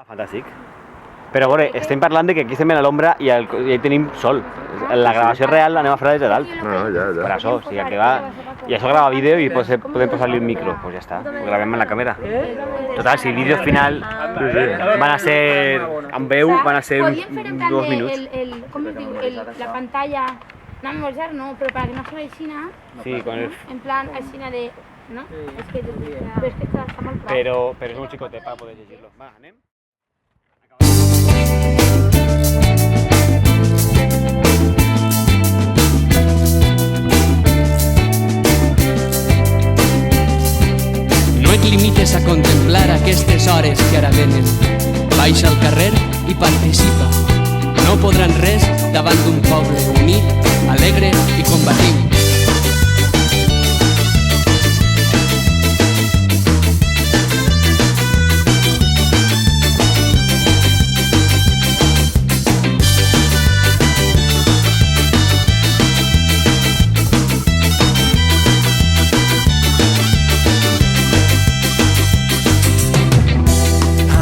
Fantàstic. Però a veure, estem parlant de que aquí estem a l'ombra i ahí tenim sol. La gravació real l'anem a fer des de dalt. No, ja. Per això, o sigui, que va... I això grava vídeo i podem posar-li un micro. Pues ja està, ho gravem amb la càmera. Total, si el vídeo final van a ser... amb veu van a ser 2 minuts. Com es diu? La pantalla... No, Mozart no, però per que no sigui aixina... Sí, con el... En plan, aixina de... ¿no? Es que està molt clar. Però és un xicotet per poder llegir-lo. Va, anem. No et limites a contemplar aquestes hores que ara venen. Baixa al carrer i participa. No podran res davant d'un poble unit, alegre i combatiu.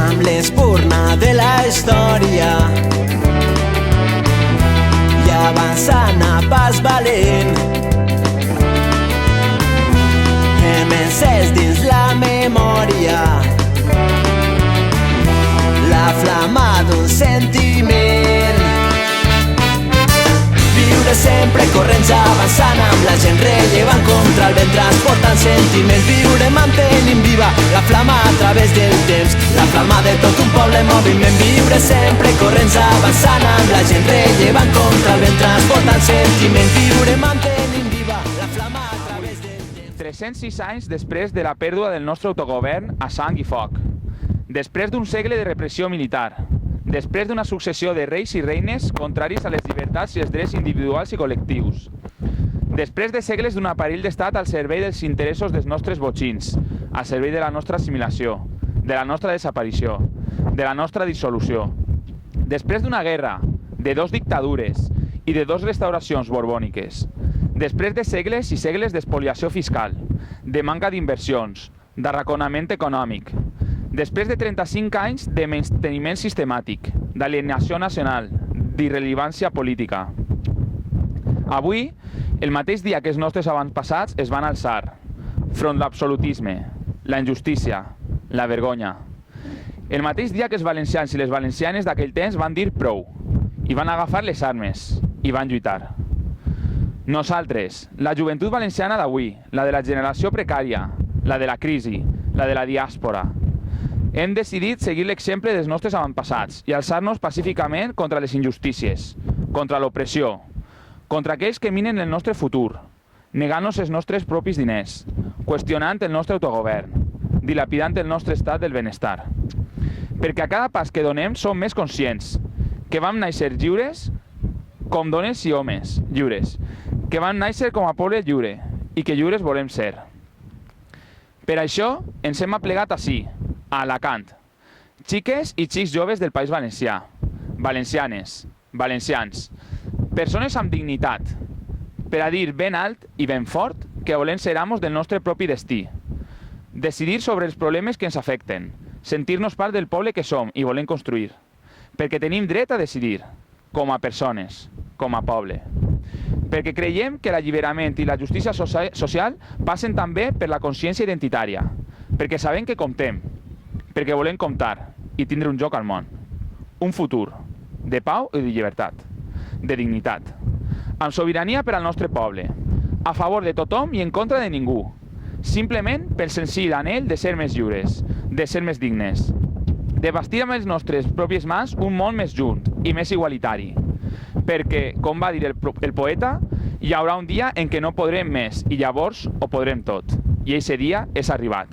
Amb l'espurna de la història i avançant a pas valent, hem encès dins la memòria la flama d'un sentiment. Viure sempre corrents avançant amb la gent rellevant contra el vent transportant sentiment. Viure mantenint viva la flama a través del temps, la flama de tot un poble en moviment. Viure sempre corrents avançant amb la gent rellevant contra el vent transportant sentiment. Viure mantenint viva la flama a través del temps. 306 anys després de la pèrdua del nostre autogovern a sang i foc, després d'un segle de repressió militar, després d'una successió de reis i reines contraris a les llibertats i els drets individuals i col·lectius, després de segles d'un aparell d'estat al servei dels interessos dels nostres botxins, al servei de la nostra assimilació, de la nostra desaparició, de la nostra dissolució, després d'una guerra, de 2 dictadures i de 2 restauracions borbòniques, després de segles i segles d'espoliació fiscal, de manca d'inversions, d'arraconament econòmic, després de 35 anys de menysteniment sistemàtic, d'alienació nacional, d'irrellevància política. Avui, el mateix dia que els nostres avantpassats es van alçar, front l'absolutisme, la injustícia, la vergonya. El mateix dia que els valencians i les valencianes d'aquell temps van dir prou, i van agafar les armes, i van lluitar. Nosaltres, la joventut valenciana d'avui, la de la generació precària, la de la crisi, la de la diàspora, hem decidit seguir l'exemple dels nostres avantpassats i alçar-nos pacíficament contra les injustícies, contra l'opressió, contra aquells que minen el nostre futur, negant-nos els nostres propis diners, qüestionant el nostre autogovern, dilapidant el nostre estat del benestar. Perquè a cada pas que donem som més conscients que vam néixer lliures com dones i homes lliures, que vam néixer com a poble lliure i que lliures volem ser. Per això ens hem aplegat ací, a Alacant, xiques i xics joves del País Valencià, valencianes, valencians, persones amb dignitat, per a dir ben alt i ben fort que volem ser amos del nostre propi destí, decidir sobre els problemes que ens afecten, sentir-nos part del poble que som i volem construir, perquè tenim dret a decidir, com a persones, com a poble. Perquè creiem que l'alliberament i la justícia social passen també per la consciència identitària, perquè sabem que comptem, perquè volem comptar i tindre un lloc al món, un futur de pau i de llibertat, de dignitat, amb sobirania per al nostre poble, a favor de tothom i en contra de ningú, simplement pel senzill anhel de ser més lliures, de ser més dignes, de bastir amb les nostres pròpies mans un món més junt i més igualitari, perquè, com va dir el poeta, hi haurà un dia en què no podrem més i llavors ho podrem tot, i aquest dia és arribat.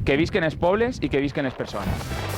Que visquen els pobles i que visquen les persones.